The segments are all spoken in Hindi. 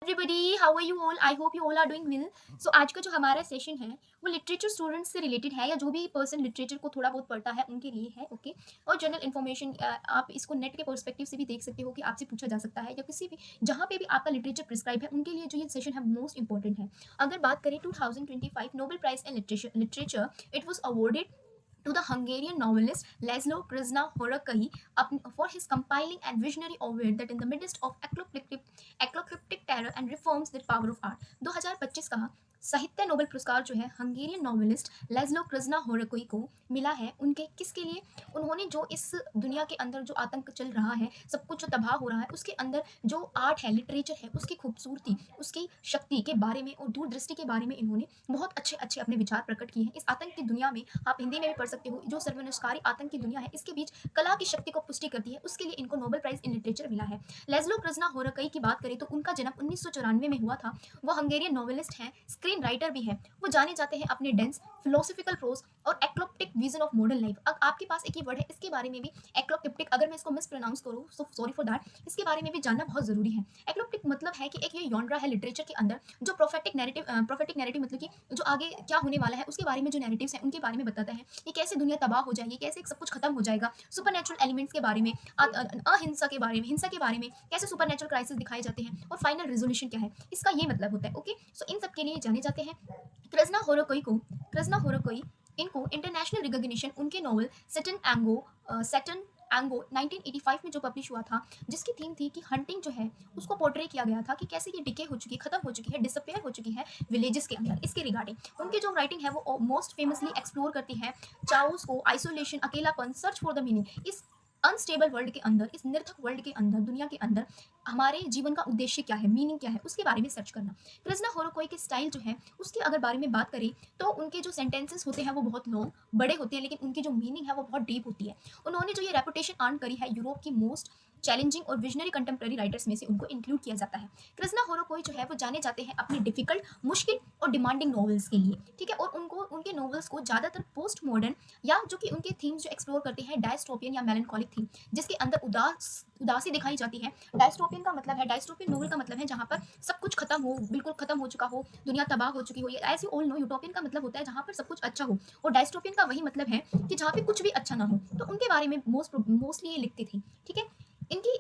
Everybody, how are you all? I hope you all are doing well. So आज का जो हमारा सेशन है वो लिटरेचर स्टूडेंट्स से रिलेटेड है, या जो भी पर्सन लिटरेचर को थोड़ा बहुत पढ़ता है उनके लिए है। ओके। और जनरल इन्फॉर्मेशन आप इसको नेट के पर्सपेक्टिव से भी देख सकते हो कि आपसे पूछा जा सकता है, या किसी भी जहाँ पे भी आपका लिटरेचर प्रिस्क्राइब है उनके लिए जो ये सेशन है मोस्ट इंपॉर्टेंट है। अगर बात करें 2025 Nobel prize in literature, it was awarded to the Hungarian novelist Laszlo Krishna-Horakai for his compelling and visionary award that in the midst of eclectic terror and reforms the power of art। 2025 का साहित्य नोबेल पुरस्कार जो है हंगेरियन नॉवेलिस्ट लेज़लो कृष्णा होरकोई को मिला है। उनके किसके लिए? उन्होंने जो इस दुनिया के अंदर जो आतंक चल रहा है, सब कुछ जो तबाह हो रहा है, उसके अंदर जो आर्ट है, लिटरेचर है, उसकी खूबसूरती, उसकी शक्ति के बारे में और दूरदृष्टि के बारे में इन्होंने बहुत अच्छे अच्छे अपने विचार प्रकट किए हैं। इस आतंक की दुनिया में आप हिंदी में भी पढ़ सकते हो, जो सर्वनाशकारी आतंक की दुनिया है, इसके बीच कला की शक्ति को पुष्टि करती है, उसके लिए इनको नोबेल प्राइज इन लिटरेचर मिला है। लेज़लो कृष्णा होरकोई की बात करें तो उनका जन्म 1994 में हुआ था। वो हंगेरियन नॉवेलिस्ट हैं, स्क्रीन राइटर भी है। वो जाने जाते हैं अपने डेंस फिलोसफिकल प्रोज और एक्लोप्टिक विजन ऑफ मॉडर्न लाइफ। अब आपके पास एक ही वर्ड है, इसके बारे में भी एक्लोप्टिक, अगर मैं इसको मिस प्रोनाउंस करूँ सो सॉरी फॉर दैट, इसके बारे में भी जानना बहुत जरूरी है। एक्लोप्टिक मतलब है कि एक ये जॉनरा है लिटरेचर के अंदर जो प्रोफेटिक नैरेटिव मतलब कि जो आगे क्या होने वाला है उसके बारे में जो नैरेटिव्स हैं उनके बारे में बताता है। ये कैसे दुनिया तबाह हो जाएगी, कैसे सब कुछ खत्म हो जाएगा, सुपरनेचुरल एलिमेंट्स के बारे में, अहिंसा के बारे में, हिंसा के बारे में, कैसे सुपरनेचुरल क्राइसिस दिखाए जाते हैं और फाइनल रेजोल्यूशन क्या है, इसका ये मतलब होता है। ओके, सो इन सब के लिए जाने जाते हैं। कृष्णा होरोकोई इनको इंटरनेशनल रिकॉग्निशन उनके नॉवल सेटन एंगो 1985 में जो पब्लिश हुआ था, जिसकी थीम थी कि हंटिंग जो है उसको पोर्ट्रे किया गया था कि कैसे ये डिके हो चुकी है, खत्म हो चुकी है, डिसअपेयर हो चुकी है विलेजेस के अंदर। इसके रिगार्डिंग उनकी जो राइटिंग है वो मोस्ट फेमसली एक्सप्लोर करती है चाओस को, आइसोलेशन, अकेलापन, सर्च फॉर द मीनिंग। इस अनस्टेबल वर्ल्ड के अंदर, इस निरर्थक वर्ल्ड के अंदर, दुनिया के अंदर हमारे जीवन का उद्देश्य क्या है, मीनिंग क्या है, उसके बारे में सर्च करना। कृष्णा होरोकोई के स्टाइल जो है उसके अगर बारे में बात करें तो उनके जो सेंटेंसेस होते हैं वो बहुत लॉन्ग बड़े होते हैं, लेकिन उनकी जो मीनिंग है वो बहुत डीप होती है। उन्होंने जो ये रेपुटेशन अर्न करी है यूरोप की मोस्ट चैलेंजिंग और विजनरी कंटेम्प्रेरी राइटर्स में से उनको इंक्लूड किया जाता है। कृष्णा होरोकोई जो है वो जाने जाते हैं अपने डिफिकल्ट, मुश्किल और डिमांडिंग नॉवेल्स के लिए, ठीक है। और उनको उनके नॉवेल्स को ज़्यादातर पोस्ट मॉडर्न या जो कि उनके थीम्स जो एक्सप्लोर करते हैं डायस्टोपियन या मेलनकॉलिक थीम, जिसके अंदर उदासी दिखाई जाती है। डायस्टोपियन का मतलब है, डायस्टोपियन नोवेल का मतलब है जहाँ पर सब कुछ खत्म हो, बिल्कुल खत्म हो चुका हो, दुनिया तबाह हो चुकी हो। As you all know, utopian का मतलब होता है जहाँ पर सब कुछ अच्छा हो, और डायस्टोपियन का वही मतलब है कि जहाँ पे कुछ भी अच्छा ना हो। तो उनके बारे में मोस्टली ये लिखती थी, ठीक है। इनकी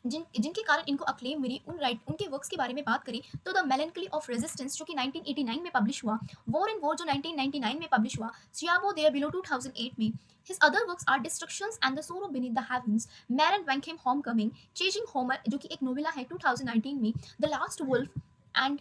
जिनके कारण इनको अक्लेम मिली, उनके वर्क्स के बारे में बात करें तो द मेलनकली ऑफ रेजिस्टेंस जो कि 1989 में पब्लिश हुआ, वॉर एंड वॉर जो 1999 में पब्लिश हुआ, सियाबो देयर बिलो 2008 में। His other works are Destructions and the Sorrow Beneath the Heavens, Maren Wankham Homecoming, Chasing Homer जो कि एक नोवेला है 2019 में, The Last Wolf and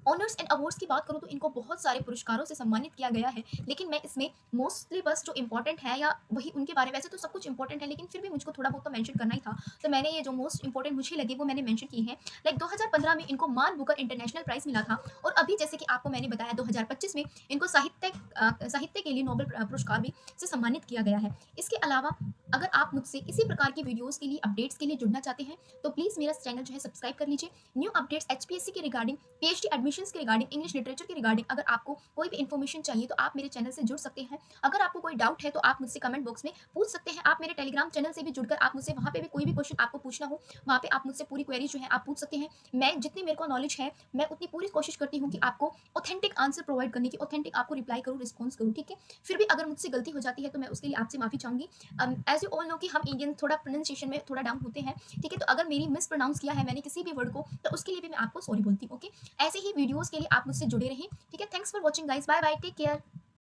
honours and awards की बात करूँ तो इनको बहुत सारे पुरस्कारों से सम्मानित किया गया है, लेकिन मैं इसमें मोस्टली बस जो इंपॉर्टेंट है या वही उनके बारे में, वैसे तो सब कुछ इंपॉर्टेंट है लेकिन फिर भी मुझको थोड़ा बहुत तो मेंशन करना ही था, तो मैंने ये जो मोस्ट इंपॉर्टेंट मुझे लगे वो मैंने मेंशन की है। लाइक 2015 में इनको मान बुकर इंटरनेशनल प्राइज मिला था, और अभी जैसे कि आपको मैंने बताया 2025 में इनको साहित्य के लिए नोबेल पुरस्कार भी से सम्मानित किया गया है। इसके अलावा अगर आप मुझसे इसी प्रकार की वीडियोज़ के लिए, अपडेट्स के लिए जुड़ना चाहते हैं तो प्लीज़ मेरा चैनल जो है सब्सक्राइब कर लीजिए। न्यू अपडेट्स HPSC के रिगार्डिंग, PhD एडमिशन्स के रिगार्डिंग, इंग्लिश लिटरेचर के रिगार्डिंग अगर आपको कोई भी इन्फॉर्मेशन चाहिए तो आप मेरे चैनल से जुड़ सकते हैं। अगर आपको कोई डाउट है तो आप मुझसे कमेंट बॉक्स में पूछ सकते हैं। आप मेरे टेलीग्राम चैनल से भी जुड़कर आप मुझसे वहाँ पे भी कोई भी क्वेश्चन आपको पूछना हो, वहाँ पे आप मुझसे पूरी क्वेरी जो है आप पूछ सकते हैं। मैं जितनी मेरे को नॉलेज है मैं उतनी पूरी कोशिश करती हूँ कि आपको ऑथेंटिक आंसर प्रोवाइड करने की, ऑथेंटिक आपको रिप्लाई करूँ, रिस्पॉन्स करूँ, ठीक है। फिर भी अगर मुझसे गलती हो जाती है तो मैं उसके लिए आपसे माफी चाहूँगी। एज यू ऑल नो कि हम इंडियन थोड़ा प्रोनाउंसिएशन में थोड़ा डाउन होते हैं, ठीक है। तो अगर मेरी मिस प्रोनाउंस किया है मैंने किसी भी वर्ड को तो उसके लिए भी मैं आपको सॉरी बोलती हूँ, ओके। ऐसे ही वीडियोस के लिए आप मुझसे जुड़े रहें, ठीक है। Thanks for watching guys, bye bye, take care.